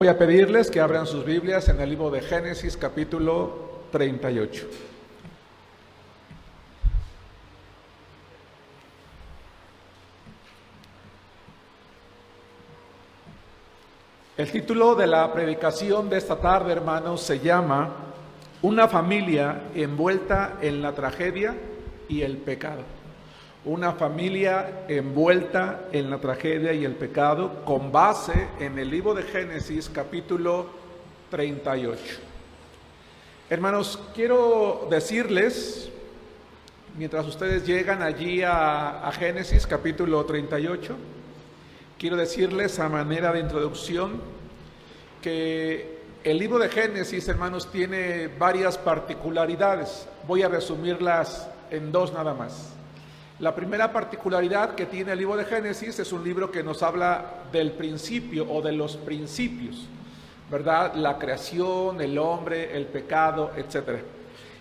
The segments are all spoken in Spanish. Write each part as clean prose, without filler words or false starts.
Voy a pedirles que abran sus Biblias en el libro de Génesis, capítulo 38. El título de la predicación de esta tarde, hermanos, se llama Una familia envuelta en la tragedia y el pecado. Una familia envuelta en la tragedia y el pecado, con base en el libro de Génesis, capítulo 38. Hermanos, quiero decirles, mientras ustedes llegan allí a Génesis, capítulo 38, quiero decirles a manera de introducción que el libro de Génesis, hermanos, tiene varias particularidades. Voy a resumirlas en dos nada más. La primera particularidad que tiene el libro de Génesis es un libro que nos habla del principio o de los principios, ¿verdad? La creación, el hombre, el pecado, etc.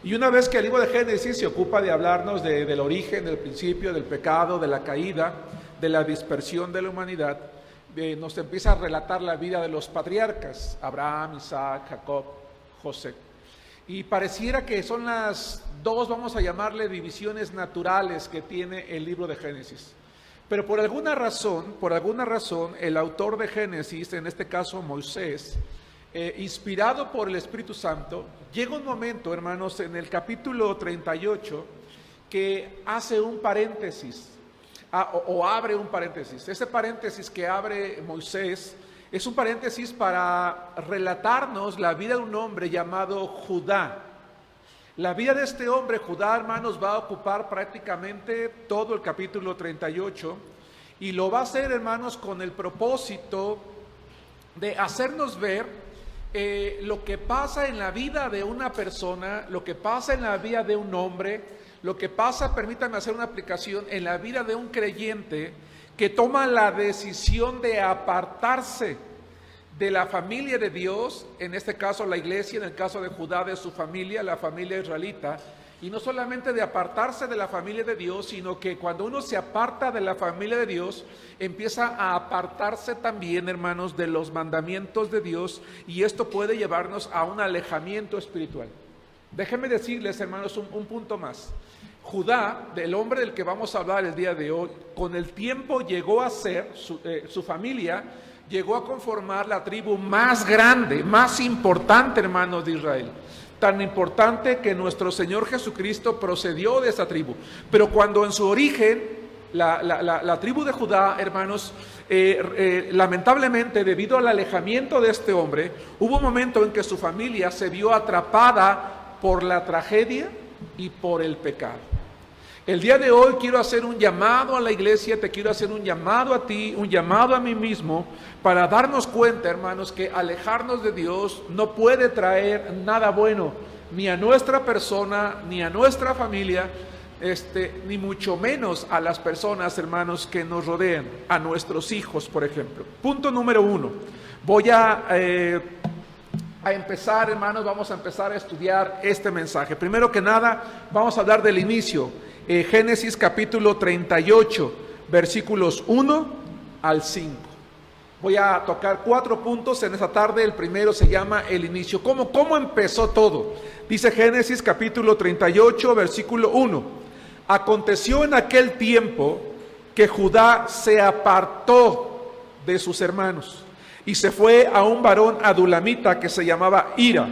Y una vez que el libro de Génesis se ocupa de hablarnos del origen, del principio, del pecado, de la caída, de la dispersión de la humanidad, nos empieza a relatar la vida de los patriarcas, Abraham, Isaac, Jacob, José. Y pareciera que son las dos, vamos a llamarle, divisiones naturales que tiene el libro de Génesis. Pero por alguna razón, el autor de Génesis, en este caso Moisés, inspirado por el Espíritu Santo, llega un momento, hermanos, en el capítulo 38, que hace un paréntesis, o abre un paréntesis. Ese paréntesis que abre Moisés es un paréntesis para relatarnos la vida de un hombre llamado Judá. La vida de este hombre, Judá, hermanos, va a ocupar prácticamente todo el capítulo 38 y lo va a hacer, hermanos, con el propósito de hacernos ver lo que pasa en la vida de una persona, lo que pasa en la vida de un hombre, lo que pasa, permítanme hacer una aplicación, en la vida de un creyente que toma la decisión de apartarse de la familia de Dios, en este caso la iglesia, en el caso de Judá, de su familia, la familia israelita, y no solamente de apartarse de la familia de Dios, sino que cuando uno se aparta de la familia de Dios, empieza a apartarse también, hermanos, de los mandamientos de Dios, y esto puede llevarnos a un alejamiento espiritual. Déjenme decirles, hermanos, un punto más. Judá, del hombre del que vamos a hablar el día de hoy, con el tiempo llegó a ser, su familia llegó a conformar la tribu más grande, más importante, hermanos, de Israel. Tan importante que nuestro Señor Jesucristo procedió de esa tribu. Pero cuando en su origen, la tribu de Judá, hermanos, lamentablemente, debido al alejamiento de este hombre, hubo un momento en que su familia se vio atrapada por la tragedia y por el pecado. El día de hoy quiero hacer un llamado a la iglesia, te quiero hacer un llamado a ti, un llamado a mí mismo, para darnos cuenta, hermanos, que alejarnos de Dios no puede traer nada bueno, ni a nuestra persona, ni a nuestra familia, ni mucho menos a las personas, hermanos, que nos rodean, a nuestros hijos, por ejemplo. Punto número 1. Voy a empezar, hermanos, vamos a empezar a estudiar este mensaje. Primero que nada, vamos a hablar del inicio. Génesis capítulo 38, versículos 1 al 5. Voy a tocar 4 puntos en esta tarde. El primero se llama el inicio. ¿Cómo empezó todo? Dice Génesis capítulo 38, versículo 1. Aconteció en aquel tiempo que Judá se apartó de sus hermanos y se fue a un varón adulamita que se llamaba Hira.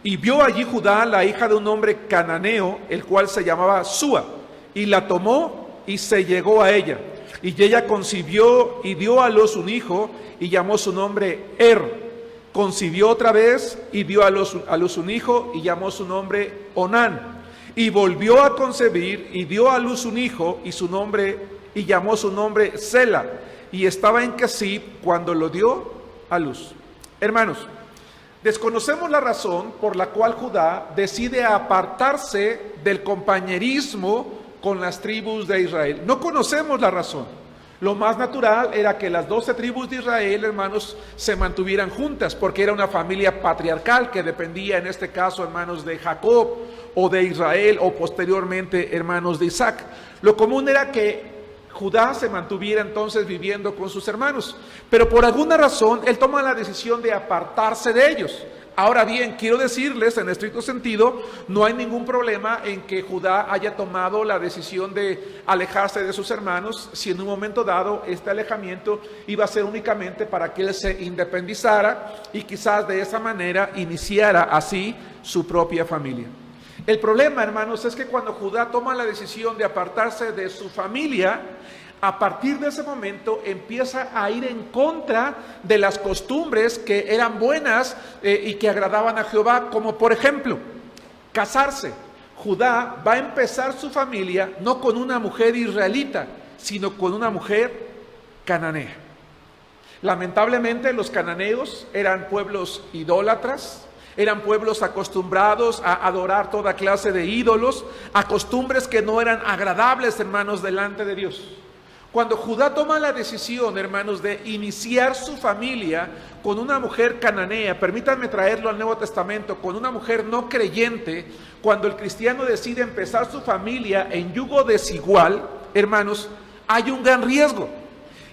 Y vio allí Judá la hija de un hombre cananeo, el cual se llamaba Súa, y la tomó y se llegó a ella. Y ella concibió y dio a luz un hijo y llamó su nombre Concibió otra vez y dio a luz un hijo y llamó su nombre Onán. Y volvió a concebir y dio a luz un hijo y llamó su nombre Sela. Y estaba en Kesib cuando lo dio a luz. Hermanos, desconocemos la razón por la cual Judá decide apartarse del compañerismo con las tribus de Israel. No conocemos la razón. Lo más natural era que las 12 tribus de Israel, hermanos, se mantuvieran juntas, porque era una familia patriarcal que dependía, en este caso, hermanos, de Jacob o de Israel, o posteriormente, hermanos, de Isaac. Lo común era que Judá se mantuviera entonces viviendo con sus hermanos. Pero por alguna razón, él toma la decisión de apartarse de ellos. Ahora bien, quiero decirles, en estricto sentido, no hay ningún problema en que Judá haya tomado la decisión de alejarse de sus hermanos, si en un momento dado este alejamiento iba a ser únicamente para que él se independizara y quizás de esa manera iniciara así su propia familia. El problema, hermanos, es que cuando Judá toma la decisión de apartarse de su familia, a partir de ese momento empieza a ir en contra de las costumbres que eran buenas y que agradaban a Jehová, como por ejemplo, casarse. Judá va a empezar su familia no con una mujer israelita, sino con una mujer cananea. Lamentablemente los cananeos eran pueblos idólatras, eran pueblos acostumbrados a adorar toda clase de ídolos, a costumbres que no eran agradables, hermanos, delante de Dios. Cuando Judá toma la decisión, hermanos, de iniciar su familia con una mujer cananea, permítanme traerlo al Nuevo Testamento, con una mujer no creyente, cuando el cristiano decide empezar su familia en yugo desigual, hermanos, hay un gran riesgo.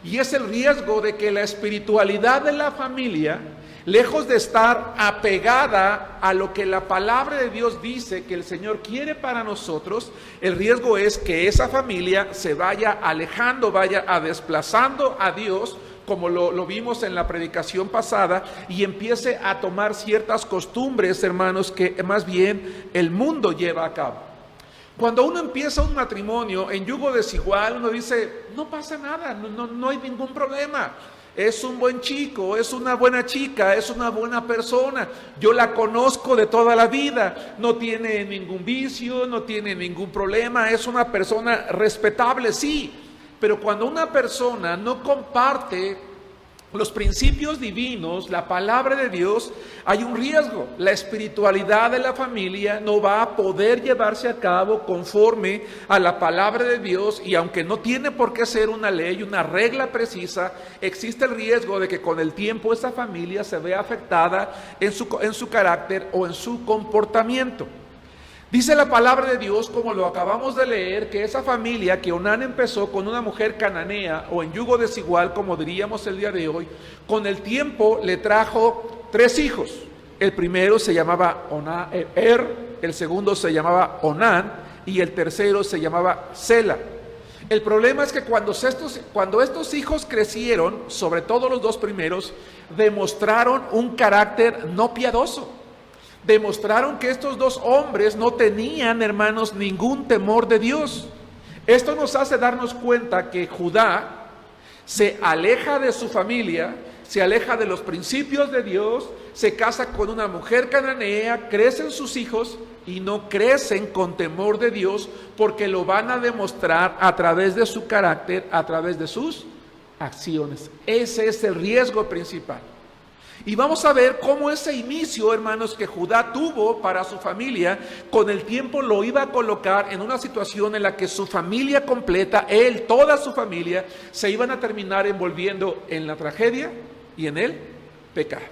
Y es el riesgo de que la espiritualidad de la familia, lejos de estar apegada a lo que la palabra de Dios dice que el Señor quiere para nosotros, el riesgo es que esa familia se vaya alejando, vaya desplazando a Dios, como lo vimos en la predicación pasada, y empiece a tomar ciertas costumbres, hermanos, que más bien el mundo lleva a cabo. Cuando uno empieza un matrimonio en yugo desigual, uno dice, no pasa nada, no hay ningún problema. Es un buen chico, es una buena chica, es una buena persona. Yo la conozco de toda la vida, no tiene ningún vicio, no tiene ningún problema, es una persona respetable, sí. Pero cuando una persona no comparte los principios divinos, la palabra de Dios, hay un riesgo. La espiritualidad de la familia no va a poder llevarse a cabo conforme a la palabra de Dios, y aunque no tiene por qué ser una ley, una regla precisa, existe el riesgo de que con el tiempo esa familia se vea afectada en su carácter o en su comportamiento. Dice la palabra de Dios, como lo acabamos de leer, que esa familia que Onán empezó con una mujer cananea o en yugo desigual, como diríamos el día de hoy, con el tiempo le trajo 3 hijos. El primero se llamaba el segundo se llamaba Onán y el tercero se llamaba Sela. El problema es que cuando estos hijos crecieron, sobre todo los 2 primeros, demostraron un carácter no piadoso. Demostraron que estos 2 hombres no tenían, hermanos, ningún temor de Dios. Esto nos hace darnos cuenta que Judá se aleja de su familia, se aleja de los principios de Dios, se casa con una mujer cananea, crecen sus hijos y no crecen con temor de Dios, porque lo van a demostrar a través de su carácter, a través de sus acciones. Ese es el riesgo principal. Y vamos a ver cómo ese inicio, hermanos, que Judá tuvo para su familia, con el tiempo lo iba a colocar en una situación en la que su familia completa, él, toda su familia, se iban a terminar envolviendo en la tragedia y en el pecado.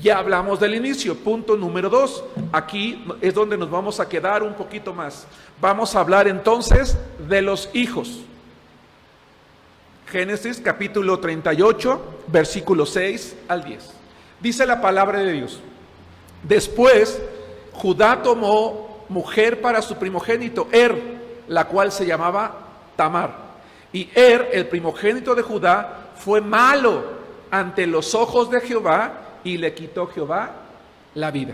Ya hablamos del inicio, punto número 2. Aquí es donde nos vamos a quedar un poquito más. Vamos a hablar entonces de los hijos. Génesis capítulo 38, versículos 6 al 10. Dice la palabra de Dios: después Judá tomó mujer para su primogénito la cual se llamaba Tamar. Y el primogénito de Judá, fue malo ante los ojos de Jehová, y le quitó Jehová la vida.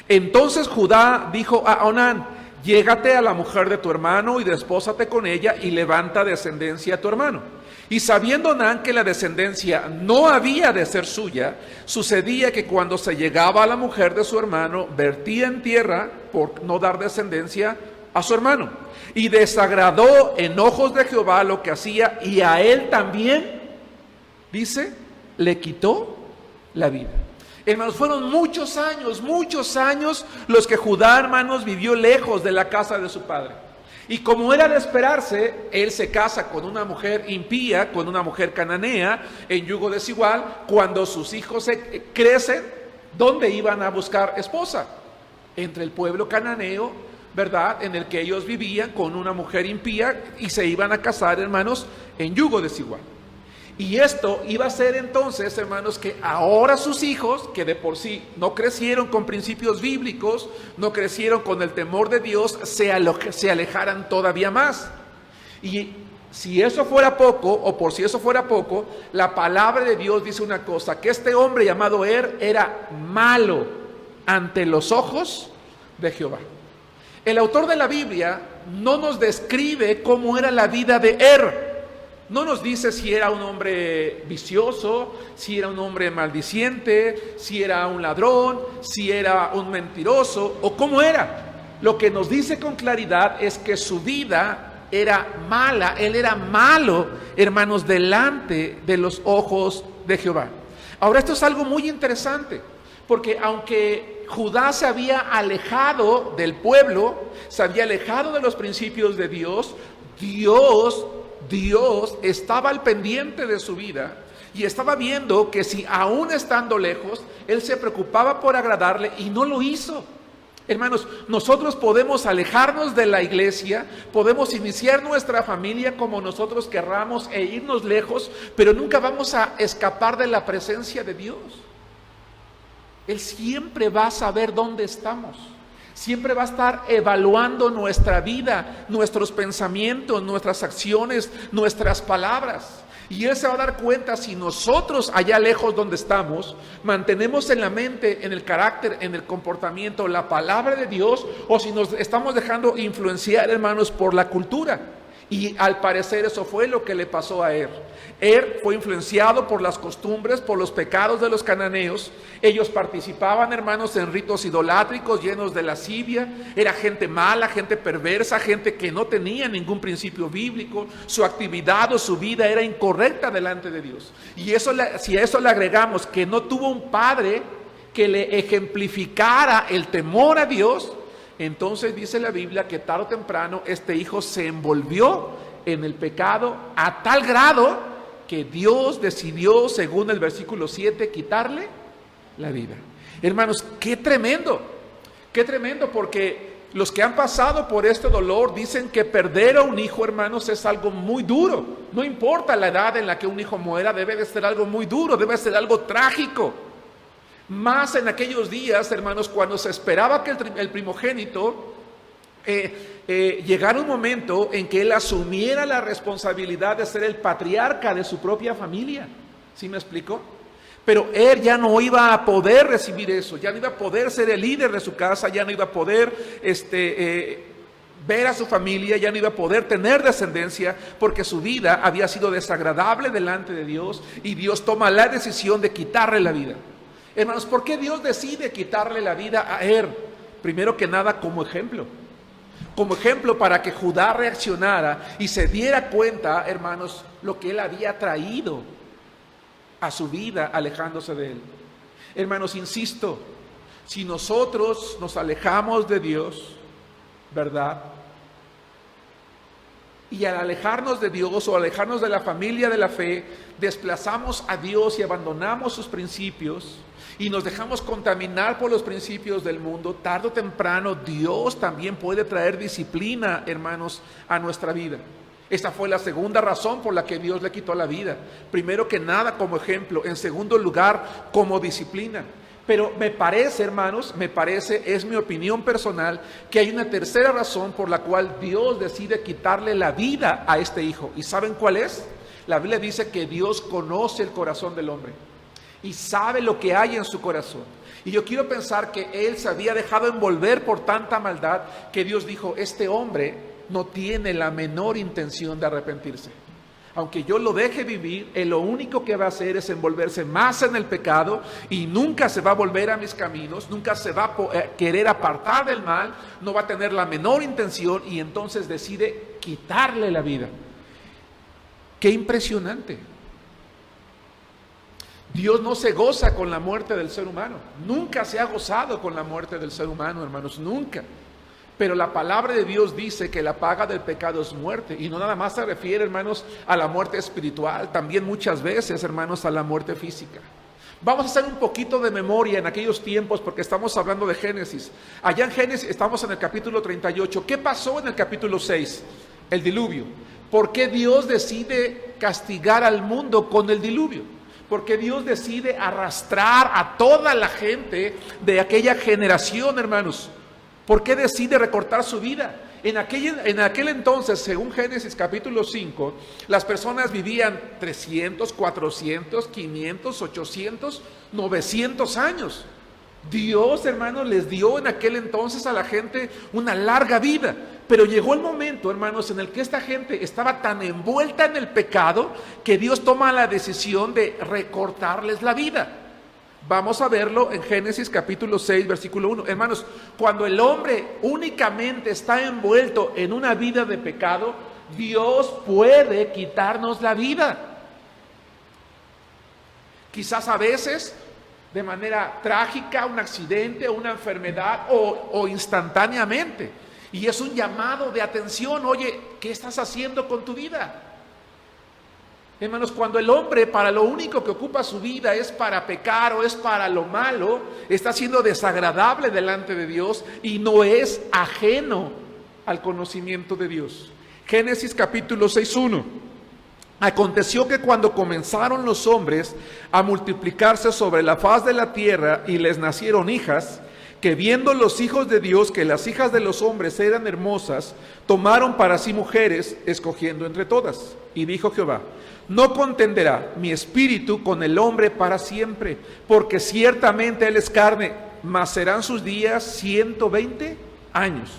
Entonces Judá dijo a Onán: llégate a la mujer de tu hermano y despósate con ella, y levanta descendencia a tu hermano. Y sabiendo Onán que la descendencia no había de ser suya, sucedía que cuando se llegaba a la mujer de su hermano, vertía en tierra por no dar descendencia a su hermano. Y desagradó en ojos de Jehová lo que hacía, y a él también, dice, le quitó la vida. Hermanos, fueron muchos años los que Judá, hermanos, vivió lejos de la casa de su padre. Y como era de esperarse, él se casa con una mujer impía, con una mujer cananea, en yugo desigual. Cuando sus hijos crecen, ¿dónde iban a buscar esposa? Entre el pueblo cananeo, ¿verdad?, en el que ellos vivían con una mujer impía y se iban a casar, hermanos, en yugo desigual. Y esto iba a ser entonces, hermanos, que ahora sus hijos, que de por sí no crecieron con principios bíblicos, no crecieron con el temor de Dios, se alejaran todavía más. Y si eso fuera poco, o por si eso fuera poco, la palabra de Dios dice una cosa, que este hombre llamado era malo ante los ojos de Jehová. El autor de la Biblia no nos describe cómo era la vida de no nos dice si era un hombre vicioso, si era un hombre maldiciente, si era un ladrón, si era un mentiroso o cómo era. Lo que nos dice con claridad es que su vida era mala, él era malo, hermanos, delante de los ojos de Jehová. Ahora, esto es algo muy interesante, porque aunque Judá se había alejado del pueblo, se había alejado de los principios de Dios, Dios estaba al pendiente de su vida y estaba viendo que si aún estando lejos, Él se preocupaba por agradarle y no lo hizo. Hermanos, nosotros podemos alejarnos de la iglesia, podemos iniciar nuestra familia como nosotros querramos e irnos lejos, pero nunca vamos a escapar de la presencia de Dios. Él siempre va a saber dónde estamos. Siempre va a estar evaluando nuestra vida, nuestros pensamientos, nuestras acciones, nuestras palabras. Y Él se va a dar cuenta si nosotros allá lejos donde estamos, mantenemos en la mente, en el carácter, en el comportamiento, la palabra de Dios, o si nos estamos dejando influenciar, hermanos, por la cultura. Y al parecer eso fue lo que le pasó a fue influenciado por las costumbres, por los pecados de los cananeos. Ellos participaban, hermanos, en ritos idolátricos llenos de lascivia. Era gente mala, gente perversa, gente que no tenía ningún principio bíblico. Su actividad o su vida era incorrecta delante de Dios. Y si a eso le agregamos que no tuvo un padre que le ejemplificara el temor a Dios, entonces dice la Biblia que tarde o temprano este hijo se envolvió en el pecado a tal grado que Dios decidió, según el versículo 7, quitarle la vida. Hermanos, qué tremendo, porque los que han pasado por este dolor dicen que perder a un hijo, hermanos, es algo muy duro. No importa la edad en la que un hijo muera, debe de ser algo muy duro, debe ser algo trágico. Más en aquellos días, hermanos, cuando se esperaba que el primogénito llegara un momento en que él asumiera la responsabilidad de ser el patriarca de su propia familia. ¿Sí me explico? Pero él ya no iba a poder recibir eso, ya no iba a poder ser el líder de su casa, ya no iba a poder ver a su familia, ya no iba a poder tener descendencia, porque su vida había sido desagradable delante de Dios, y Dios toma la decisión de quitarle la vida. Hermanos, ¿por qué Dios decide quitarle la vida a Primero que nada, como ejemplo para que Judá reaccionara y se diera cuenta, hermanos, lo que él había traído a su vida alejándose de él. Hermanos, insisto, si nosotros nos alejamos de Dios, ¿verdad?, y al alejarnos de Dios o alejarnos de la familia de la fe, desplazamos a Dios y abandonamos sus principios y nos dejamos contaminar por los principios del mundo, tarde o temprano Dios también puede traer disciplina, hermanos, a nuestra vida. Esta fue la segunda razón por la que Dios le quitó la vida. Primero que nada, como ejemplo. En segundo lugar, como disciplina. Pero me parece, hermanos, es mi opinión personal, que hay una tercera razón por la cual Dios decide quitarle la vida a este hijo. ¿Y saben cuál es? La Biblia dice que Dios conoce el corazón del hombre y sabe lo que hay en su corazón. Y yo quiero pensar que él se había dejado envolver por tanta maldad que Dios dijo, este hombre no tiene la menor intención de arrepentirse. Aunque yo lo deje vivir, él lo único que va a hacer es envolverse más en el pecado y nunca se va a volver a mis caminos, nunca se va a querer apartar del mal, no va a tener la menor intención, y entonces decide quitarle la vida. ¡Qué impresionante! Dios no se goza con la muerte del ser humano. Nunca se ha gozado con la muerte del ser humano, hermanos, nunca. Pero la palabra de Dios dice que la paga del pecado es muerte. Y no nada más se refiere, hermanos, a la muerte espiritual. También muchas veces, hermanos, a la muerte física. Vamos a hacer un poquito de memoria en aquellos tiempos porque estamos hablando de Génesis. Allá en Génesis estamos en el capítulo 38. ¿Qué pasó en el capítulo 6? El diluvio. ¿Por qué Dios decide castigar al mundo con el diluvio? Porque Dios decide arrastrar a toda la gente de aquella generación, hermanos. ¿Por qué decide recortar su vida? En aquel entonces, según Génesis capítulo 5, las personas vivían 300, 400, 500, 800, 900 años. Dios, hermanos, les dio en aquel entonces a la gente una larga vida. Pero llegó el momento, hermanos, en el que esta gente estaba tan envuelta en el pecado que Dios toma la decisión de recortarles la vida. Vamos a verlo en Génesis capítulo 6, versículo 1. Hermanos, cuando el hombre únicamente está envuelto en una vida de pecado, Dios puede quitarnos la vida. Quizás a veces de manera trágica, un accidente, una enfermedad o instantáneamente. Y es un llamado de atención. Oye, ¿qué estás haciendo con tu vida? Hermanos, cuando el hombre para lo único que ocupa su vida es para pecar o es para lo malo, está siendo desagradable delante de Dios y no es ajeno al conocimiento de Dios. Génesis capítulo 6:1. Aconteció que cuando comenzaron los hombres a multiplicarse sobre la faz de la tierra y les nacieron hijas, que viendo los hijos de Dios que las hijas de los hombres eran hermosas, tomaron para sí mujeres, escogiendo entre todas. Y dijo Jehová: no contenderá mi espíritu con el hombre para siempre, porque ciertamente él es carne, mas serán sus días 120 años.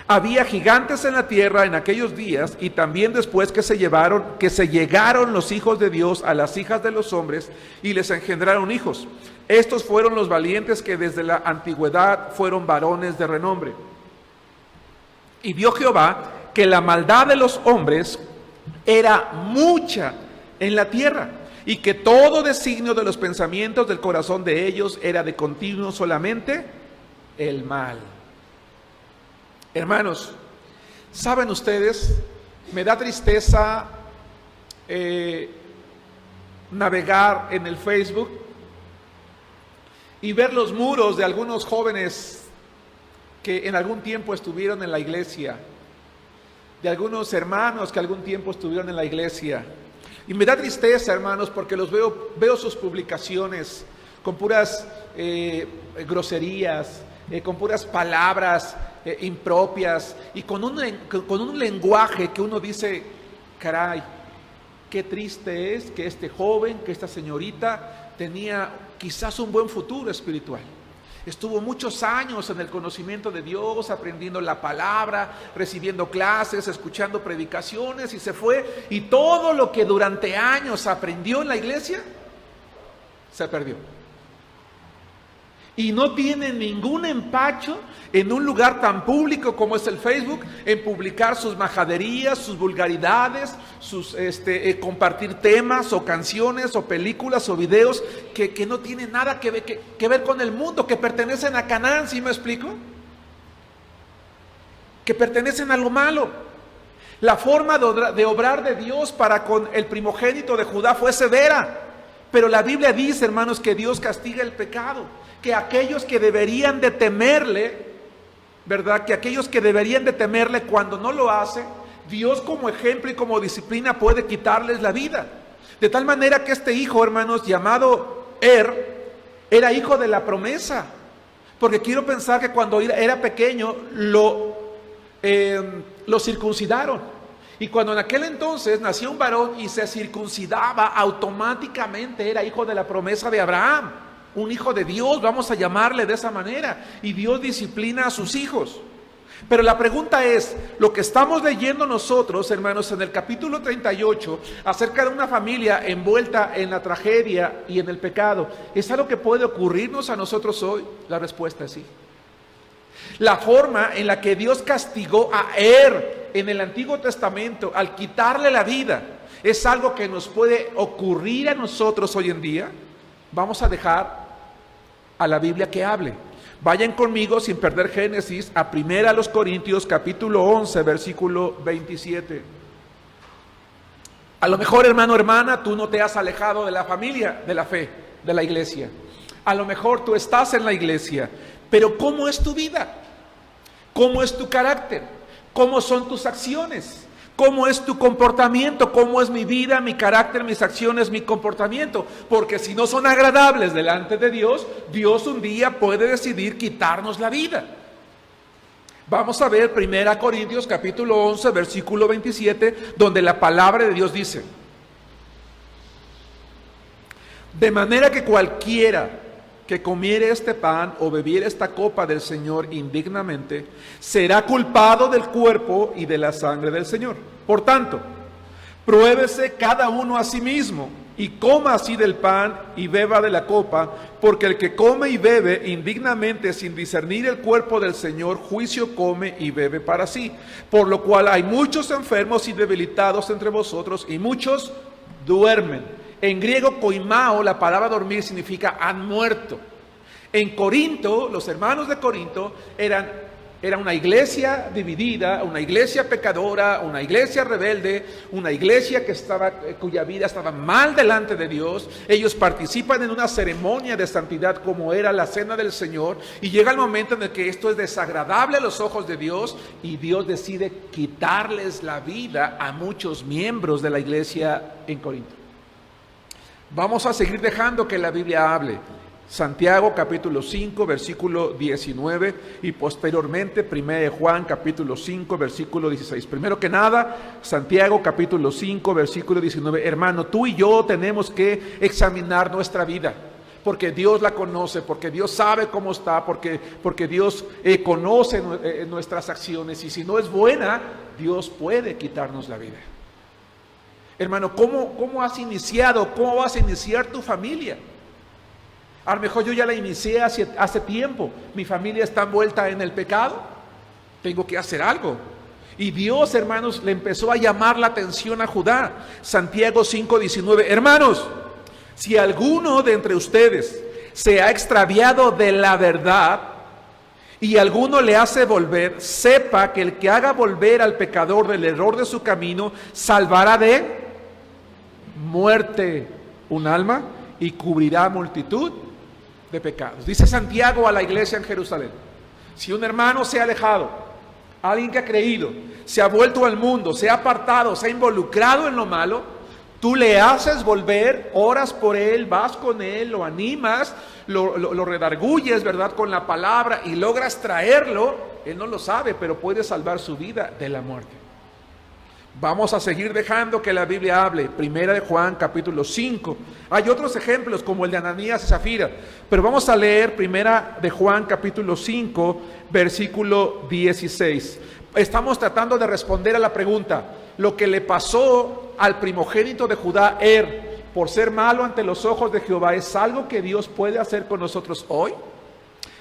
Había gigantes en la tierra en aquellos días, y también después que se llegaron los hijos de Dios a las hijas de los hombres, y les engendraron hijos. Estos fueron los valientes que desde la antigüedad fueron varones de renombre. Y vio Jehová que la maldad de los hombres era mucha en la tierra, y que todo designio de los pensamientos del corazón de ellos era de continuo solamente el mal. Hermanos, ¿saben ustedes? Me da tristeza navegar en el Facebook y ver los muros de algunos jóvenes que en algún tiempo estuvieron en la iglesia, de algunos hermanos que algún tiempo estuvieron en la iglesia. Y me da tristeza, hermanos, porque los veo sus publicaciones con puras groserías, con puras palabras impropias y con un lenguaje que uno dice: caray, qué triste es que este joven, que esta señorita tenía quizás un buen futuro espiritual. Estuvo muchos años en el conocimiento de Dios, aprendiendo la palabra, recibiendo clases, escuchando predicaciones, y se fue, y todo lo que durante años aprendió en la iglesia se perdió. Y no tiene ningún empacho en un lugar tan público como es el Facebook, en publicar sus majaderías, sus vulgaridades, sus compartir temas o canciones o películas o videos que no tienen nada que ver con el mundo, que pertenecen a Canaán, ¿sí me explico? Que pertenecen a lo malo. La forma de obrar de Dios para con el primogénito de Judá fue severa, pero la Biblia dice, hermanos, que Dios castiga el pecado, que aquellos que deberían de temerle, ¿verdad? Que aquellos que deberían de temerle, cuando no lo hace, Dios como ejemplo y como disciplina puede quitarles la vida. De tal manera que este hijo, hermanos, llamado era hijo de la promesa, porque quiero pensar que cuando era pequeño lo circuncidaron. Y cuando en aquel entonces nació un varón y se circuncidaba, automáticamente era hijo de la promesa de Abraham. Un hijo de Dios, vamos a llamarle de esa manera. Y Dios disciplina a sus hijos. Pero la pregunta es, lo que estamos leyendo nosotros, hermanos, en el capítulo 38, acerca de una familia envuelta en la tragedia y en el pecado, ¿es algo que puede ocurrirnos a nosotros hoy? La respuesta es sí. La forma en la que Dios castigó a en el Antiguo Testamento al quitarle la vida, ¿es algo que nos puede ocurrir a nosotros hoy en día? Vamos a dejar a la Biblia que hable. Vayan conmigo sin perder Génesis a 1 Corintios capítulo 11 versículo 27. A lo mejor, hermano, hermana, tú no te has alejado de la familia, de la fe. de la iglesia. A lo mejor tú estás en la iglesia, pero ¿cómo es tu vida? ¿Cómo es tu carácter? ¿Cómo son tus acciones? ¿Cómo es tu comportamiento? ¿Cómo es mi vida, mi carácter, mis acciones, mi comportamiento? Porque si no son agradables delante de Dios, Dios un día puede decidir quitarnos la vida. Vamos a ver 1 Corintios capítulo 11, versículo 27, donde la palabra de Dios dice: de manera que cualquiera que comiere este pan o bebiere esta copa del Señor indignamente, será culpado del cuerpo y de la sangre del Señor. Por tanto, pruébese cada uno a sí mismo, y coma así del pan y beba de la copa, porque el que come y bebe indignamente sin discernir el cuerpo del Señor, juicio come y bebe para sí. Por lo cual hay muchos enfermos y debilitados entre vosotros, y muchos duermen. En griego, koimao, la palabra dormir significa han muerto. En Corinto, los hermanos de Corinto era una iglesia dividida, una iglesia pecadora, una iglesia rebelde, una iglesia cuya vida estaba mal delante de Dios. Ellos participan en una ceremonia de santidad como era la cena del Señor, y llega el momento en el que esto es desagradable a los ojos de Dios, y Dios decide quitarles la vida a muchos miembros de la iglesia en Corinto. Vamos a seguir dejando que la Biblia hable. Santiago capítulo 5 versículo 19 y posteriormente 1 Juan capítulo 5 versículo 16. Primero que nada, Santiago capítulo 5 versículo 19. Hermano, tú y yo tenemos que examinar nuestra vida, porque Dios la conoce, porque Dios sabe cómo está, porque Dios conoce nuestras acciones, y si no es buena, Dios puede quitarnos la vida. Hermano, ¿cómo has iniciado? ¿Cómo vas a iniciar tu familia? A lo mejor yo ya la inicié hace tiempo. Mi familia está envuelta en el pecado. Tengo que hacer algo. Y Dios, hermanos, le empezó a llamar la atención a Judá. Santiago 5:19. Hermanos, si alguno de entre ustedes se ha extraviado de la verdad y alguno le hace volver, sepa que el que haga volver al pecador del error de su camino, salvará de muerte un alma y cubrirá multitud de pecados. Dice Santiago a la iglesia en Jerusalén: si un hermano se ha alejado, alguien que ha creído, se ha vuelto al mundo, se ha apartado, se ha involucrado en lo malo, tú le haces volver, oras por él, vas con él, lo animas, lo redarguyes, ¿verdad?, con la palabra, y logras traerlo. Él no lo sabe, pero puede salvar su vida de la muerte. Vamos a seguir dejando que la Biblia hable. 1 Juan capítulo 5. Hay otros ejemplos como el de Ananías y Zafira, pero vamos a leer 1 Juan capítulo 5 versículo 16. Estamos tratando de responder a la pregunta: lo que le pasó al primogénito de Judá, por ser malo ante los ojos de Jehová, ¿es algo que Dios puede hacer con nosotros hoy?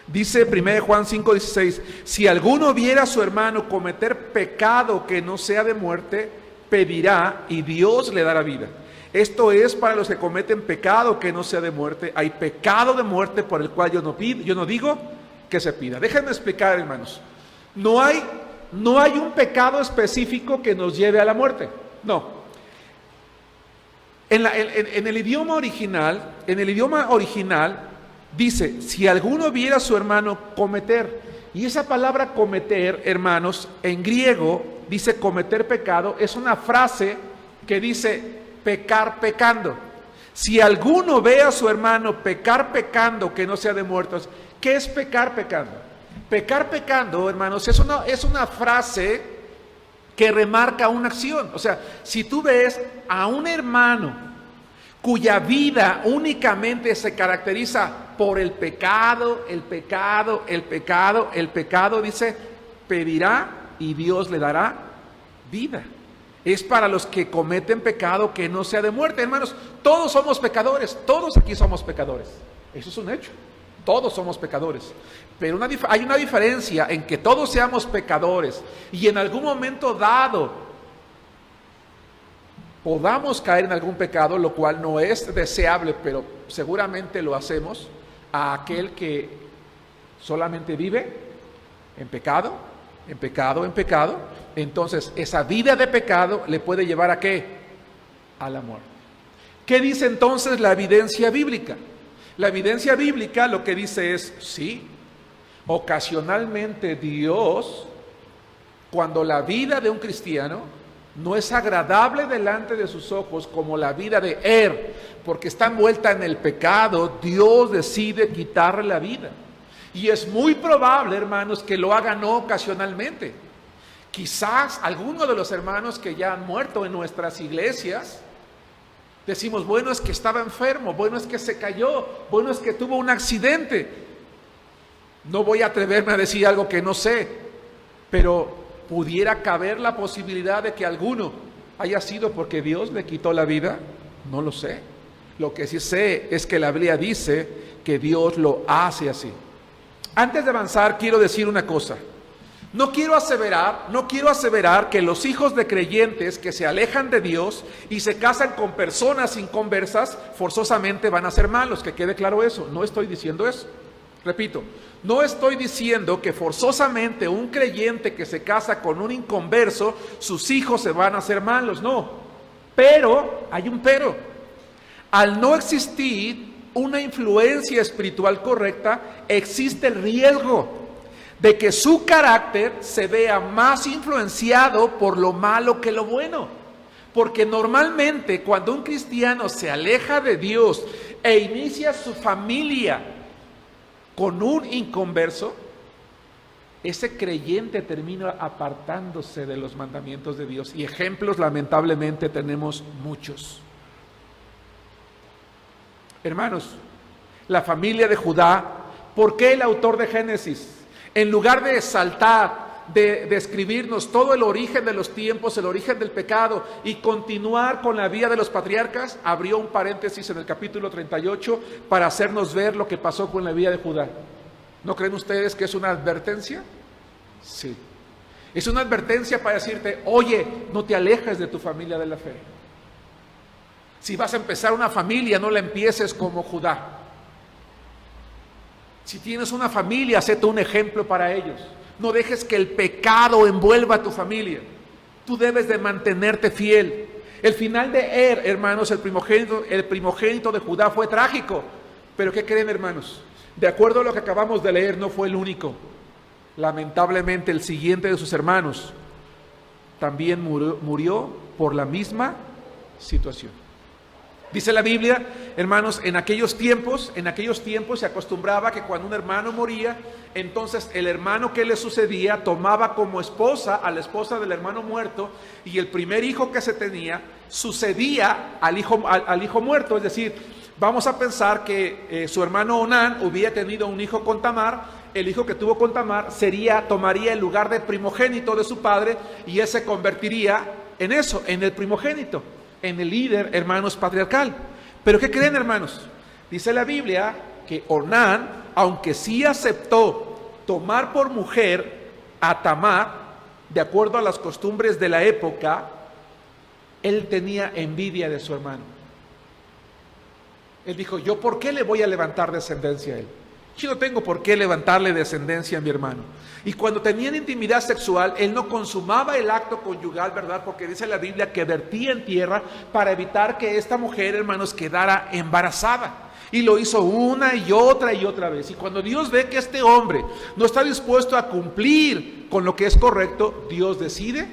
Dice 1 Juan 5:16: si alguno viera a su hermano cometer pecado que no sea de muerte, pedirá y Dios le dará vida. Esto es para los que cometen pecado que no sea de muerte. Hay pecado de muerte por el cual yo no digo que se pida. Déjenme explicar, hermanos. No hay un pecado específico que nos lleve a la muerte. No. En el idioma original dice: si alguno viera a su hermano cometer. Y esa palabra cometer, hermanos, en griego dice cometer pecado. Es una frase que dice pecar pecando. Si alguno ve a su hermano pecar pecando que no sea de muertos. ¿Qué es pecar pecando? Pecar pecando, hermanos, es una frase que remarca una acción. O sea, si tú ves a un hermano cuya vida únicamente se caracteriza por el pecado, dice, pedirá y Dios le dará vida. Es para los que cometen pecado que no sea de muerte. Hermanos, todos somos pecadores, todos aquí somos pecadores. Eso es un hecho, todos somos pecadores. Pero hay una diferencia en que todos seamos pecadores y en algún momento dado podamos caer en algún pecado, lo cual no es deseable, pero seguramente lo hacemos, a aquel que solamente vive en pecado, en pecado, en pecado. Entonces esa vida de pecado le puede llevar ¿a qué? A la muerte. ¿Qué dice entonces la evidencia bíblica? La evidencia bíblica lo que dice es, sí, ocasionalmente Dios, cuando la vida de un cristiano no es agradable delante de sus ojos como la vida de porque está envuelta en el pecado, Dios decide quitarle la vida. Y es muy probable, hermanos, que lo haga no ocasionalmente. Quizás algunos de los hermanos que ya han muerto en nuestras iglesias, decimos, bueno, es que estaba enfermo, bueno, es que se cayó, bueno, es que tuvo un accidente. No voy a atreverme a decir algo que no sé, pero pudiera caber la posibilidad de que alguno haya sido porque Dios le quitó la vida. No lo sé. Lo que sí sé es que la Biblia dice que Dios lo hace así. Antes de avanzar, quiero decir una cosa. No quiero aseverar que los hijos de creyentes que se alejan de Dios y se casan con personas inconversas forzosamente van a ser malos, que quede claro eso. No estoy diciendo eso. Repito, no estoy diciendo que forzosamente un creyente que se casa con un inconverso, sus hijos se van a hacer malos, no. Pero, hay un pero. Al no existir una influencia espiritual correcta, existe el riesgo de que su carácter se vea más influenciado por lo malo que lo bueno. Porque normalmente cuando un cristiano se aleja de Dios e inicia su familia con un inconverso, ese creyente termina apartándose de los mandamientos de Dios. Y ejemplos lamentablemente tenemos muchos. Hermanos, la familia de Judá, ¿por qué el autor de Génesis, en lugar de exaltar, de describirnos todo el origen de los tiempos, el origen del pecado y continuar con la vida de los patriarcas, abrió un paréntesis en el capítulo 38 para hacernos ver lo que pasó con la vida de Judá? ¿No creen ustedes que es una advertencia? Sí. Es una advertencia para decirte, oye, no te alejes de tu familia de la fe. Si vas a empezar una familia, no la empieces como Judá. Si tienes una familia, séte un ejemplo para ellos. No dejes que el pecado envuelva a tu familia. Tú debes de mantenerte fiel. El final de hermanos, el primogénito de Judá fue trágico. Pero ¿qué creen, hermanos? De acuerdo a lo que acabamos de leer, no fue el único. Lamentablemente, el siguiente de sus hermanos también murió por la misma situación. Dice la Biblia, hermanos, en aquellos tiempos se acostumbraba que cuando un hermano moría, entonces el hermano que le sucedía tomaba como esposa a la esposa del hermano muerto, y el primer hijo que se tenía sucedía al hijo muerto. Es decir, vamos a pensar que su hermano Onán hubiera tenido un hijo con Tamar. El hijo que tuvo con Tamar tomaría el lugar de primogénito de su padre, y él se convertiría en eso, en el primogénito, en el líder, hermanos, patriarcal. Pero ¿qué creen, hermanos? Dice la Biblia que Onán, aunque sí aceptó tomar por mujer a Tamar, de acuerdo a las costumbres de la época, él tenía envidia de su hermano. Él dijo, ¿yo por qué le voy a levantar descendencia a él? Yo no tengo por qué levantarle descendencia a mi hermano. Y cuando tenían intimidad sexual, él no consumaba el acto conyugal, ¿verdad? Porque dice la Biblia que vertía en tierra para evitar que esta mujer, hermanos, quedara embarazada. Y lo hizo una y otra vez. Y cuando Dios ve que este hombre no está dispuesto a cumplir con lo que es correcto, Dios decide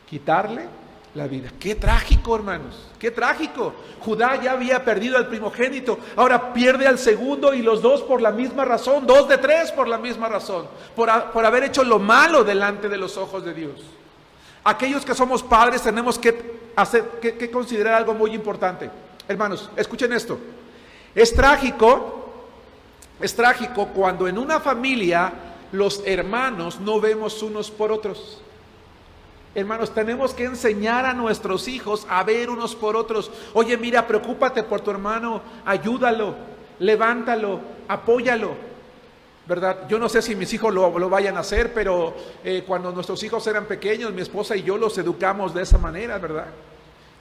quitarle la vida. Qué trágico, hermanos, qué trágico. Judá ya había perdido al primogénito, ahora pierde al segundo, y los dos por la misma razón, 2 de 3 por la misma razón, por haber hecho lo malo delante de los ojos de Dios. Aquellos que somos padres tenemos que considerar algo muy importante. Hermanos, escuchen esto. Es trágico cuando en una familia los hermanos no vemos unos por otros. Hermanos, tenemos que enseñar a nuestros hijos a ver unos por otros. Oye, mira, preocúpate por tu hermano, ayúdalo, levántalo, apóyalo, ¿verdad? Yo no sé si mis hijos lo vayan a hacer, pero cuando nuestros hijos eran pequeños, mi esposa y yo los educamos de esa manera, ¿verdad?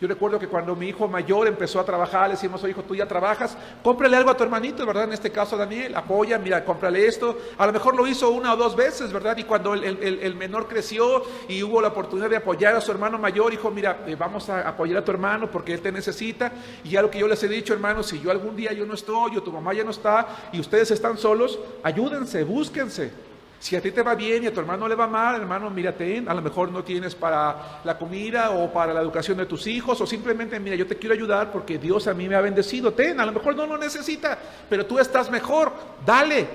Yo recuerdo que cuando mi hijo mayor empezó a trabajar, le decimos, oye, hijo, tú ya trabajas, cómprale algo a tu hermanito, ¿verdad? En este caso a Daniel, apoya, mira, cómprale esto. A lo mejor lo hizo 1 o 2 veces, ¿verdad? Y cuando el menor creció y hubo la oportunidad de apoyar a su hermano mayor, dijo, mira, vamos a apoyar a tu hermano porque él te necesita. Y ya lo que yo les he dicho, hermanos, si yo algún día yo no estoy, o tu mamá ya no está, y ustedes están solos, ayúdense, búsquense. Si a ti te va bien y a tu hermano le va mal, hermano, mírate, a lo mejor no tienes para la comida o para la educación de tus hijos, o simplemente, mira, yo te quiero ayudar porque Dios a mí me ha bendecido, a lo mejor no lo necesita, pero tú estás mejor, dale.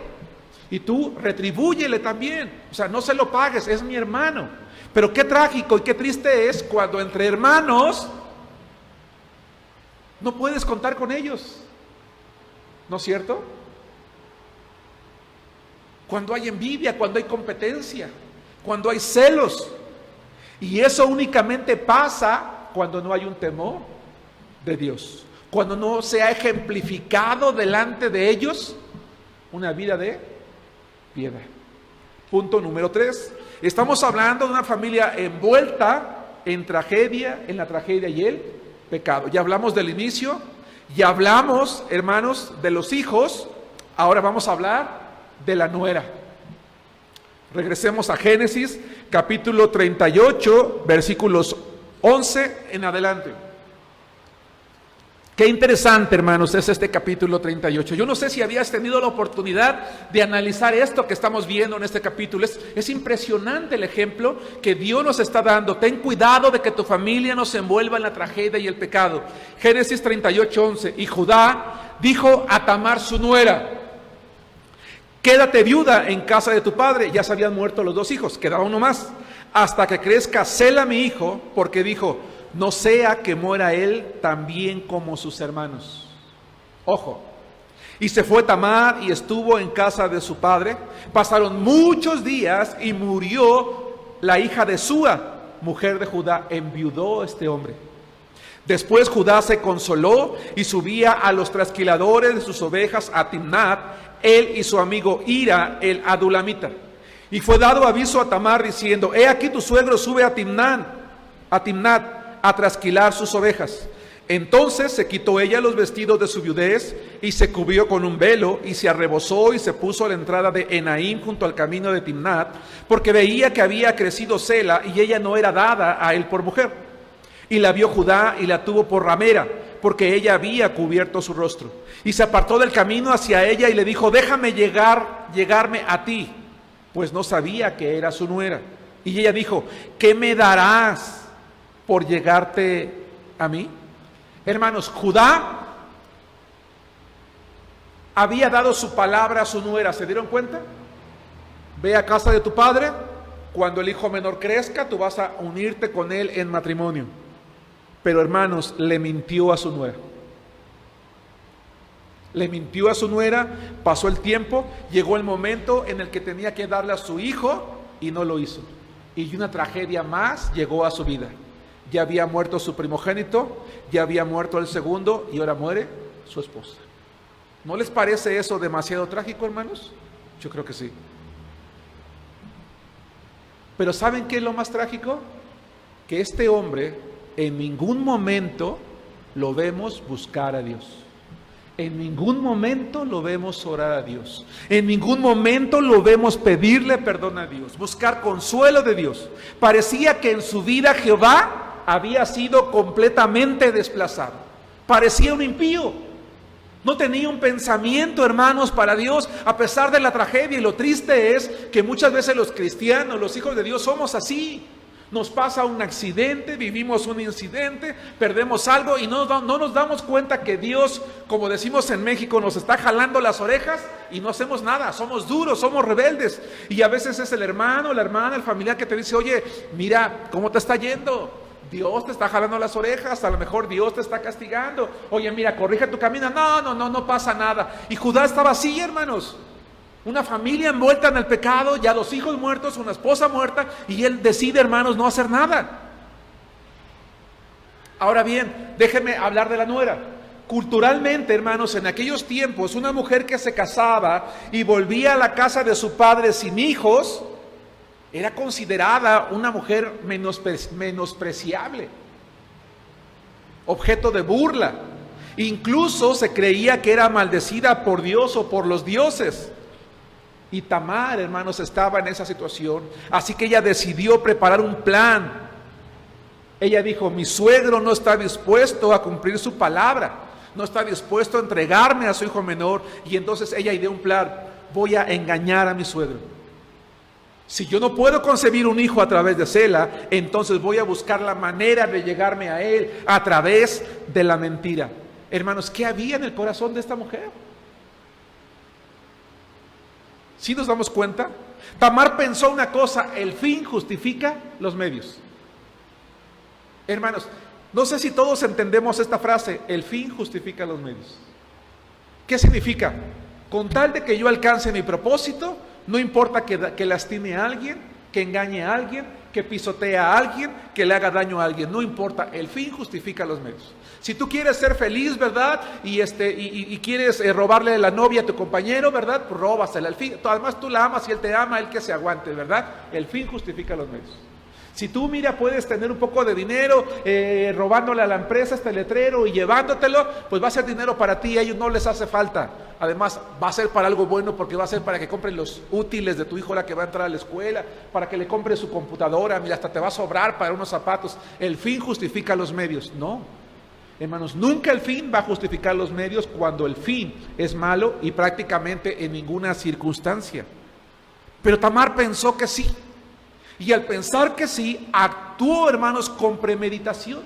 Y tú retribúyele también, o sea, no se lo pagues, es mi hermano. Pero qué trágico y qué triste es cuando entre hermanos no puedes contar con ellos, ¿no es cierto? Cuando hay envidia, cuando hay competencia, cuando hay celos. Y eso únicamente pasa cuando no hay un temor de Dios. Cuando no se ha ejemplificado delante de ellos una vida de piedad. Punto número 3. Estamos hablando de una familia envuelta en tragedia, en la tragedia y el pecado. Ya hablamos del inicio, ya hablamos, hermanos, de los hijos. Ahora vamos a hablar de la nuera. Regresemos a Génesis, capítulo 38, versículos 11 en adelante. Qué interesante, hermanos, es este capítulo 38. Yo no sé si habías tenido la oportunidad de analizar esto que estamos viendo en este capítulo. Es impresionante el ejemplo que Dios nos está dando. Ten cuidado de que tu familia no se envuelva en la tragedia y el pecado. Génesis 38, 11. Y Judá dijo a Tamar su nuera: quédate viuda en casa de tu padre. Ya se habían muerto los 2 hijos, quedaba uno más. Hasta que crezca Sela mi hijo, porque dijo, no sea que muera él también como sus hermanos. Ojo. Y se fue Tamar y estuvo en casa de su padre. Pasaron muchos días y murió la hija de Súa, mujer de Judá. Enviudó este hombre. Después Judá se consoló y subía a los trasquiladores de sus ovejas a Timnat, él y su amigo Hira, el adulamita. Y fue dado aviso a Tamar diciendo, he aquí tu suegro sube a Timnat a trasquilar sus ovejas. Entonces se quitó ella los vestidos de su viudez y se cubrió con un velo y se arrebozó y se puso a la entrada de Enaim junto al camino de Timnat, porque veía que había crecido Sela y ella no era dada a él por mujer. Y la vio Judá y la tuvo por ramera, porque ella había cubierto su rostro. Y se apartó del camino hacia ella y le dijo, déjame llegarme a ti, pues no sabía que era su nuera. Y ella dijo, ¿qué me darás por llegarte a mí? Hermanos, Judá había dado su palabra a su nuera, ¿se dieron cuenta? Ve a casa de tu padre, cuando el hijo menor crezca, tú vas a unirte con él en matrimonio. Pero hermanos, le mintió a su nuera. Le mintió a su nuera, pasó el tiempo, llegó el momento en el que tenía que darle a su hijo y no lo hizo. Y una tragedia más llegó a su vida. Ya había muerto su primogénito, ya había muerto el segundo y ahora muere su esposa. ¿No les parece eso demasiado trágico, hermanos? Yo creo que sí. Pero ¿saben qué es lo más trágico? Que este hombre en ningún momento lo vemos buscar a Dios. En ningún momento lo vemos orar a Dios. En ningún momento lo vemos pedirle perdón a Dios, buscar consuelo de Dios. Parecía que en su vida Jehová había sido completamente desplazado. Parecía un impío. No tenía un pensamiento, hermanos, para Dios, a pesar de la tragedia. Y lo triste es que muchas veces los cristianos, los hijos de Dios, somos así. Nos pasa un accidente, vivimos un incidente, perdemos algo y no nos damos cuenta que Dios, como decimos en México, nos está jalando las orejas y no hacemos nada. Somos duros, somos rebeldes. Y a veces es el hermano, la hermana, el familiar que te dice, oye, mira, ¿cómo te está yendo? Dios te está jalando las orejas, a lo mejor Dios te está castigando. Oye, mira, corrige tu camino. No pasa nada. Y Judá estaba así, hermanos. Una familia envuelta en el pecado, ya 2 hijos muertos, una esposa muerta, y él decide, hermanos, no hacer nada. Ahora bien, déjenme hablar de la nuera. Culturalmente, hermanos, en aquellos tiempos, una mujer que se casaba y volvía a la casa de su padre sin hijos, era considerada una mujer menospreciable. objeto de burla. Incluso se creía que era maldecida por Dios o por los dioses. Y Tamar, hermanos, estaba en esa situación. Así que ella decidió preparar un plan. Ella dijo: mi suegro no está dispuesto a cumplir su palabra, no está dispuesto a entregarme a su hijo menor. Y entonces ella ideó un plan: voy a engañar a mi suegro. Si yo no puedo concebir un hijo a través de Sela, entonces voy a buscar la manera de llegarme a él a través de la mentira. Hermanos, ¿qué había en el corazón de esta mujer? ¿Sí nos damos cuenta? Tamar pensó una cosa: el fin justifica los medios. Hermanos, no sé si todos entendemos esta frase: el fin justifica los medios. ¿Qué significa? Con tal de que yo alcance mi propósito, no importa que lastime a alguien, que engañe a alguien, que pisotee a alguien, que le haga daño a alguien, no importa, el fin justifica los medios. Si tú quieres ser feliz, ¿verdad? Y quieres robarle la novia a tu compañero, ¿verdad? Pues róbasela. El fin, además tú la amas y él te ama, él que se aguante, ¿verdad? El fin justifica los medios. Si tú, mira, puedes tener un poco de dinero robándole a la empresa este letrero y llevándotelo, pues va a ser dinero para ti, a ellos no les hace falta. Además, va a ser para algo bueno, porque va a ser para que compren los útiles de tu hijo la que va a entrar a la escuela, para que le compre su computadora, mira, hasta te va a sobrar para unos zapatos. El fin justifica los medios. No, hermanos, nunca el fin va a justificar los medios cuando el fin es malo y prácticamente en ninguna circunstancia. Pero Tamar pensó que sí. Y al pensar que sí, actuó, hermanos, con premeditación.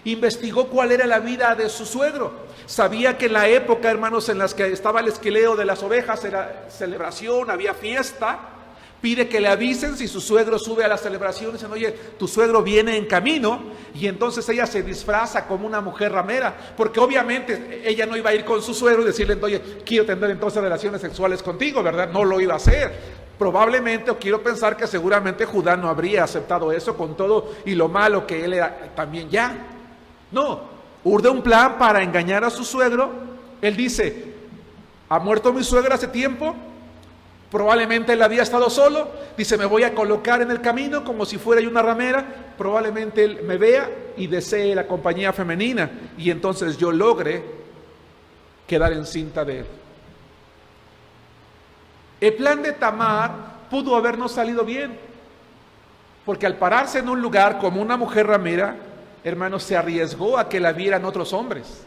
Investigó cuál era la vida de su suegro. Sabía que en la época, hermanos, en las que estaba el esquileo de las ovejas, era celebración, había fiesta. Pide que le avisen si su suegro sube a la celebración. Dicen: oye, tu suegro viene en camino. Y entonces ella se disfraza como una mujer ramera, porque obviamente ella no iba a ir con su suegro y decirle: oye, quiero tener entonces relaciones sexuales contigo, ¿verdad? No lo iba a hacer. Probablemente, o quiero pensar que seguramente Judá no habría aceptado eso con todo y lo malo que él era también ya. No, urde un plan para engañar a su suegro. Él dice: ha muerto mi suegra hace tiempo, probablemente él había estado solo. Dice: me voy a colocar en el camino como si fuera yo una ramera, probablemente él me vea y desee la compañía femenina, y entonces yo logre quedar encinta de él. El plan de Tamar pudo habernos salido bien, porque al pararse en un lugar como una mujer ramera, hermanos, se arriesgó a que la vieran otros hombres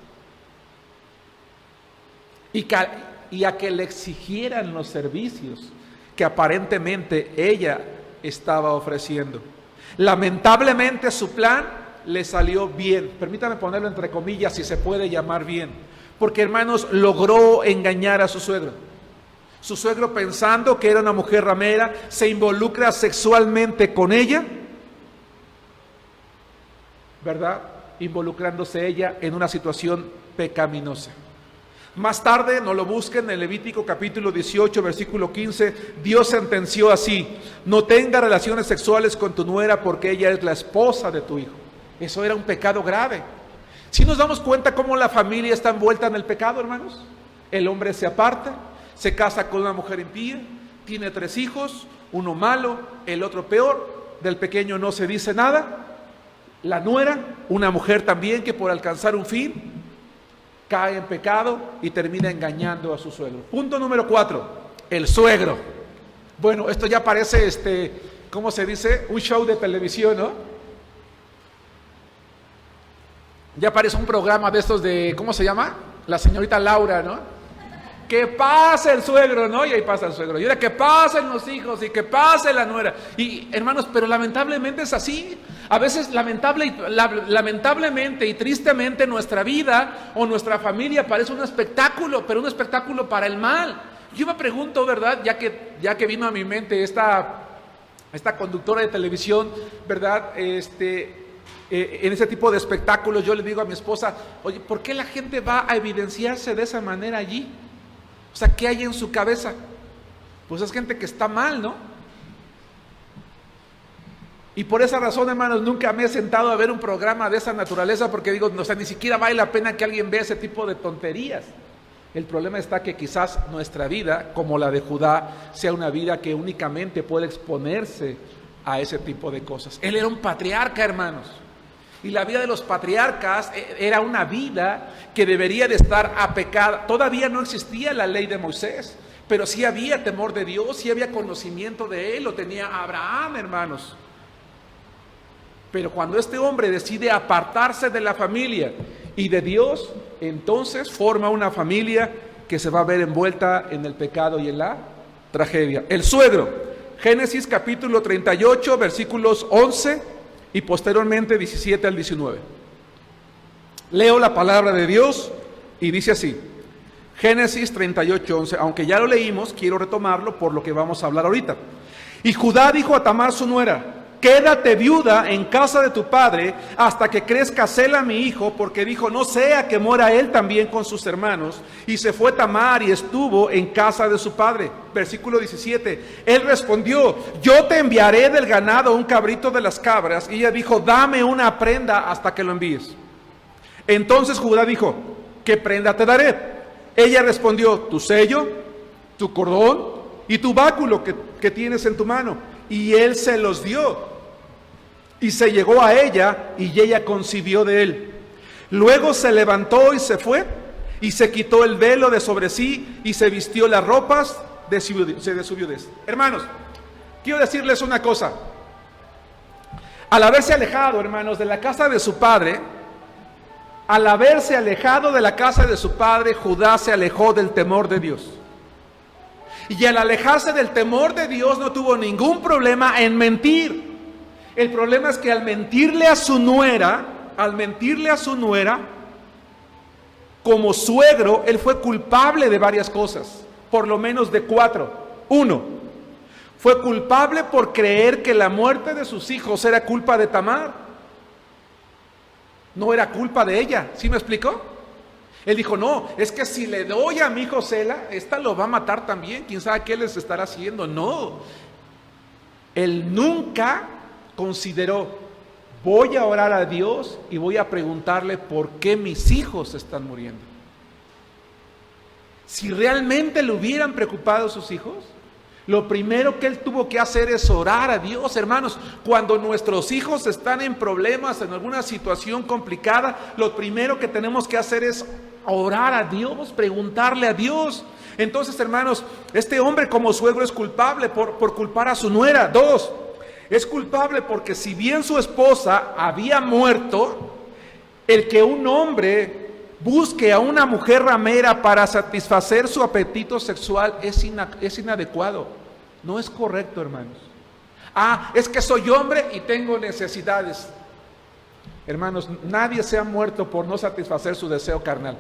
y a que le exigieran los servicios que aparentemente ella estaba ofreciendo. Lamentablemente su plan le salió bien. Permítame ponerlo entre comillas, si se puede llamar bien, porque, hermanos, logró engañar a su suegro. Su suegro, pensando que era una mujer ramera, se involucra sexualmente con ella, ¿verdad? Involucrándose ella en una situación pecaminosa. Más tarde, no lo busquen, en Levítico capítulo 18, versículo 15, Dios sentenció así: no tenga relaciones sexuales con tu nuera, porque ella es la esposa de tu hijo. Eso era un pecado grave. Si nos damos cuenta cómo la familia está envuelta en el pecado, hermanos. El hombre se aparta, se casa con una mujer impía, tiene 3 hijos, uno malo, el otro peor, del pequeño no se dice nada. La nuera, una mujer también que por alcanzar un fin, cae en pecado y termina engañando a su suegro. Punto número 4, el suegro. Bueno, esto ya parece, ¿cómo se dice? Un show de televisión, ¿no? Ya parece un programa de estos de, ¿cómo se llama? La señorita Laura, ¿no? Que pase el suegro, ¿no? Y ahí pasa el suegro. Y ahora que pasen los hijos y que pase la nuera. Y, hermanos, pero lamentablemente es así. A veces lamentablemente y tristemente nuestra vida o nuestra familia parece un espectáculo, pero un espectáculo para el mal. Yo me pregunto, ¿verdad? Ya que vino a mi mente esta conductora de televisión, ¿verdad? En ese tipo de espectáculos, yo le digo a mi esposa: oye, ¿por qué la gente va a evidenciarse de esa manera allí? O sea, ¿qué hay en su cabeza? Pues es gente que está mal, ¿no? Y por esa razón, hermanos, nunca me he sentado a ver un programa de esa naturaleza, porque digo, o sea, ni siquiera vale la pena que alguien vea ese tipo de tonterías. El problema está que quizás nuestra vida, como la de Judá, sea una vida que únicamente puede exponerse a ese tipo de cosas. Él era un patriarca, hermanos. Y la vida de los patriarcas era una vida que debería de estar apecada. Todavía no existía la ley de Moisés, pero sí había temor de Dios, sí había conocimiento de Él, lo tenía Abraham, hermanos. Pero cuando este hombre decide apartarse de la familia y de Dios, entonces forma una familia que se va a ver envuelta en el pecado y en la tragedia. El suegro, Génesis capítulo 38, versículos 11 y posteriormente 17 al 19. Leo la palabra de Dios y dice así, Génesis 38, 11, aunque ya lo leímos, quiero retomarlo por lo que vamos a hablar ahorita. Y Judá dijo a Tamar su nuera, quédate viuda en casa de tu padre hasta que crezca Sela mi hijo, porque dijo, no sea que muera él también con sus hermanos. Y se fue Tamar y estuvo en casa de su padre. Versículo 17, él respondió, yo te enviaré del ganado un cabrito de las cabras. Y ella dijo, dame una prenda hasta que lo envíes. Entonces Judá dijo, ¿qué prenda te daré? Ella respondió, tu sello, tu cordón y tu báculo que tienes en tu mano. Y él se los dio. Y se llegó a ella y ella concibió de él. Luego se levantó y se fue y se quitó el velo de sobre sí y se vistió las ropas de su viudez. Hermanos, quiero decirles una cosa. Al haberse alejado, hermanos, de la casa de su padre, al haberse alejado de la casa de su padre, Judá se alejó del temor de Dios. Y al alejarse del temor de Dios no tuvo ningún problema en mentir. El problema es que al mentirle a su nuera, como suegro, él fue culpable de varias cosas, por lo menos de 4. 1, fue culpable por creer que la muerte de sus hijos era culpa de Tamar. No era culpa de ella, ¿sí me explicó? Él dijo, no, es que si le doy a mi hijo Sela, esta lo va a matar también, quién sabe qué les estará haciendo. No, él nunca consideró, voy a orar a Dios y voy a preguntarle por qué mis hijos están muriendo. Si realmente le hubieran preocupado sus hijos, lo primero que él tuvo que hacer es orar a Dios, hermanos. Cuando nuestros hijos están en problemas, en alguna situación complicada, lo primero que tenemos que hacer es orar a Dios, preguntarle a Dios. Entonces, hermanos, este hombre como suegro es culpable por culpar a su nuera. 2, es culpable porque si bien su esposa había muerto, el que un hombre busque a una mujer ramera para satisfacer su apetito sexual es inadecuado. No es correcto, hermanos. Es que soy hombre y tengo necesidades. Hermanos, nadie se ha muerto por no satisfacer su deseo carnal.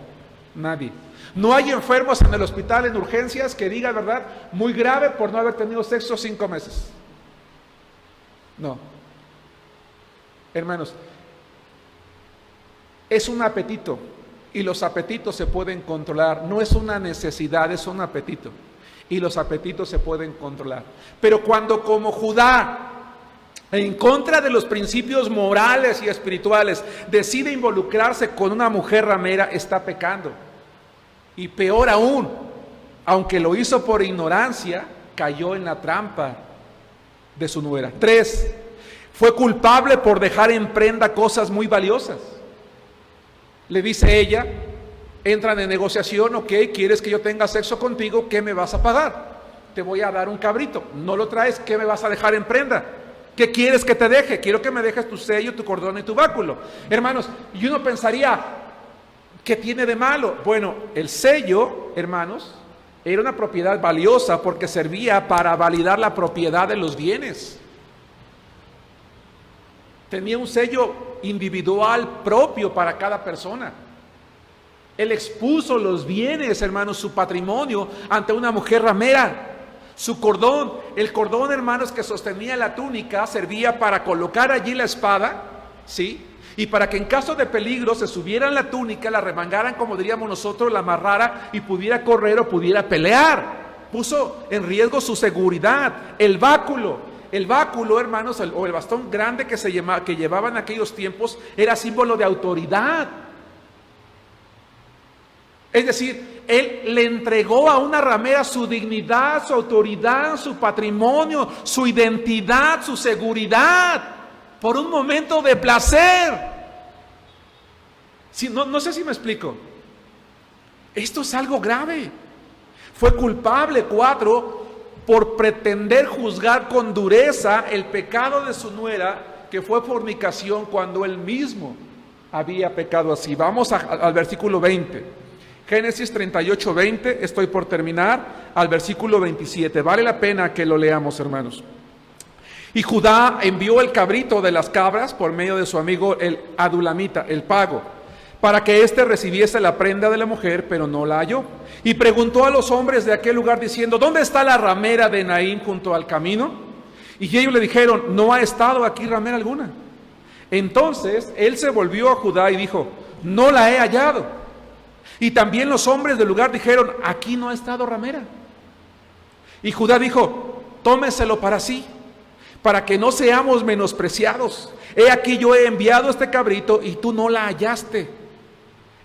Nadie. No hay enfermos en el hospital en urgencias que digan, ¿verdad?, muy grave por no haber tenido sexo 5 meses. No. Hermanos, es un apetito. Y los apetitos se pueden controlar. No es una necesidad, es un apetito. Y los apetitos se pueden controlar. Pero cuando como Judá, en contra de los principios morales y espirituales, decide involucrarse con una mujer ramera, está pecando. Y peor aún, aunque lo hizo por ignorancia, cayó en la trampa de su nuera. 3, fue culpable por dejar en prenda cosas muy valiosas. Le dice ella, entran en negociación, ok, ¿quieres que yo tenga sexo contigo? ¿Qué me vas a pagar? Te voy a dar un cabrito. ¿No lo traes? ¿Qué me vas a dejar en prenda? ¿Qué quieres que te deje? Quiero que me dejes tu sello, tu cordón y tu báculo. Hermanos, y uno pensaría, ¿qué tiene de malo? Bueno, el sello, hermanos, era una propiedad valiosa porque servía para validar la propiedad de los bienes. Tenía un sello individual propio para cada persona. Él expuso los bienes, hermanos, su patrimonio ante una mujer ramera. Su cordón, el cordón, hermanos, que sostenía la túnica, servía para colocar allí la espada, ¿sí? Y para que en caso de peligro se subiera en la túnica, la remangaran, como diríamos nosotros, la amarrara y pudiera correr o pudiera pelear. Puso en riesgo su seguridad. El báculo, hermanos, o el bastón grande que llevaban en aquellos tiempos, era símbolo de autoridad. Es decir, él le entregó a una ramera su dignidad, su autoridad, su patrimonio, su identidad, su seguridad, por un momento de placer. Sí, no sé si me explico. Esto es algo grave. Fue culpable, 4, por pretender juzgar con dureza el pecado de su nuera, que fue fornicación, cuando él mismo había pecado así. Vamos al versículo 20. Génesis 38, 20, estoy por terminar, al versículo 27. Vale la pena que lo leamos, hermanos. Y Judá envió el cabrito de las cabras por medio de su amigo el adulamita, el pago, para que éste recibiese la prenda de la mujer, pero no la halló. Y preguntó a los hombres de aquel lugar diciendo: ¿dónde está la ramera de Naín junto al camino? Y ellos le dijeron: no ha estado aquí ramera alguna. Entonces él se volvió a Judá y dijo: no la he hallado. Y también los hombres del lugar dijeron: aquí no ha estado ramera. Y Judá dijo: tómeselo para sí, para que no seamos menospreciados. He aquí yo he enviado este cabrito y tú no la hallaste.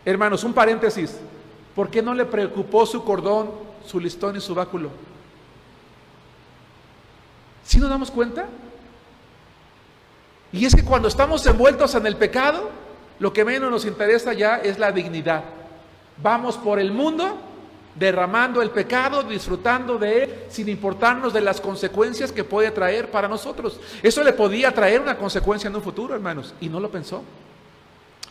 Hermanos, un paréntesis. ¿Por qué no le preocupó su cordón, su listón y su báculo? ¿Sí nos damos cuenta? Y es que cuando estamos envueltos en el pecado, lo que menos nos interesa ya es la dignidad. Vamos por el mundo derramando el pecado, disfrutando de él, sin importarnos de las consecuencias que puede traer para nosotros. Eso le podía traer una consecuencia en un futuro, hermanos, y no lo pensó.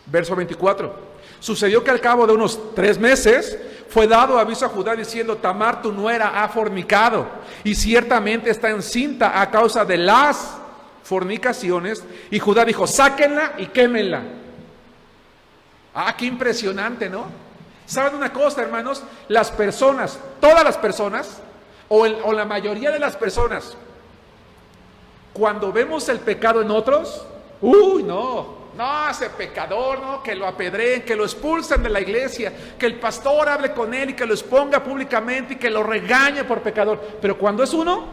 Verso 24. Sucedió que al cabo de unos 3 meses fue dado aviso a Judá diciendo: Tamar, tu nuera, ha fornicado, y ciertamente está encinta a causa de las fornicaciones. Y Judá dijo: sáquenla y quémenla. Ah, qué impresionante, ¿no? ¿Saben una cosa, hermanos? Las personas, todas las personas, o la mayoría de las personas, cuando vemos el pecado en otros, no, ese pecador, no, que lo apedreen, que lo expulsen de la iglesia, que el pastor hable con él y que lo exponga públicamente y que lo regañe por pecador. Pero cuando es uno,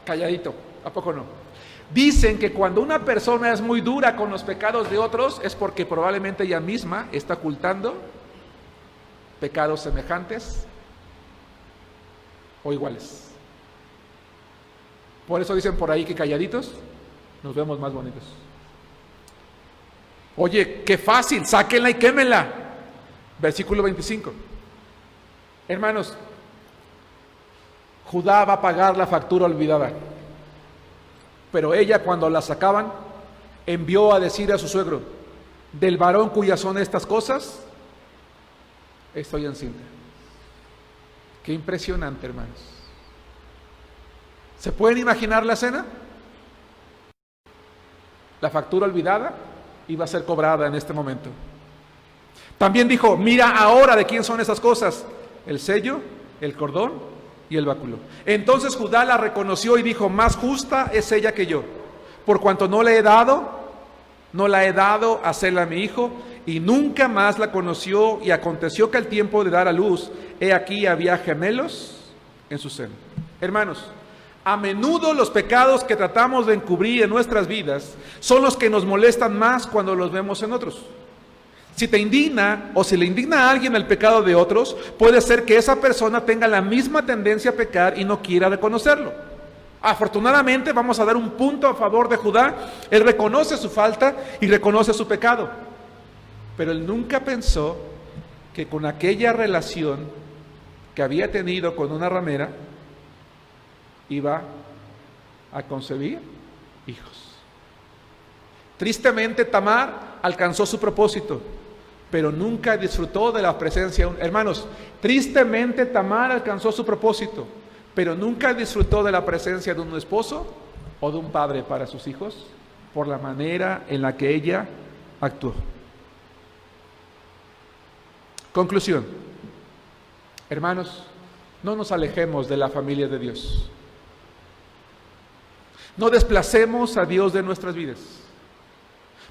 calladito, ¿a poco no? Dicen que cuando una persona es muy dura con los pecados de otros es porque probablemente ella misma está ocultando pecados semejantes o iguales. Por eso dicen por ahí que calladitos nos vemos más bonitos. Oye, qué fácil, sáquenla y quémenla. Versículo 25. Hermanos, Judá va a pagar la factura olvidada. Pero ella, cuando la sacaban, envió a decir a su suegro: del varón cuyas son estas cosas, estoy encinta. Qué impresionante, hermanos. ¿Se pueden imaginar la escena? La factura olvidada iba a ser cobrada en este momento. También dijo: mira ahora de quién son esas cosas, el sello, el cordón y el báculo. Entonces Judá la reconoció y dijo: más justa es ella que yo, por cuanto no la he dado a hacerla a mi hijo. Y nunca más la conoció. Y aconteció que al tiempo de dar a luz, he aquí había gemelos en su seno. Hermanos, a menudo los pecados que tratamos de encubrir en nuestras vidas son los que nos molestan más cuando los vemos en otros. Si te indigna o si le indigna a alguien el pecado de otros, puede ser que esa persona tenga la misma tendencia a pecar y no quiera reconocerlo. Afortunadamente vamos a dar un punto a favor de Judá. Él reconoce su falta y reconoce su pecado, pero él nunca pensó que con aquella relación que había tenido con una ramera iba a concebir hijos. Tristemente Tamar alcanzó su propósito, pero nunca disfrutó de la presencia. Hermanos, tristemente Tamar alcanzó su propósito, pero nunca disfrutó de la presencia de un esposo o de un padre para sus hijos por la manera en la que ella actuó. Conclusión. Hermanos, no nos alejemos de la familia de Dios. No desplacemos a Dios de nuestras vidas.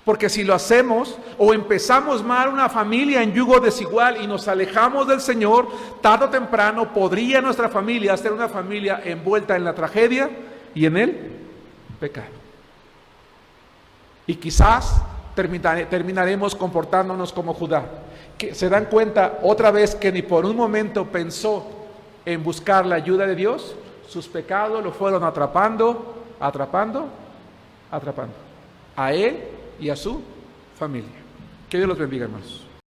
Porque si lo hacemos o empezamos mal una familia en yugo desigual y nos alejamos del Señor, tarde o temprano podría nuestra familia ser una familia envuelta en la tragedia y en el pecado. Y quizás terminaremos comportándonos como Judá, que se dan cuenta otra vez que ni por un momento pensó en buscar la ayuda de Dios. Sus pecados lo fueron atrapando a él y a su familia. Que Dios los bendiga, hermanos.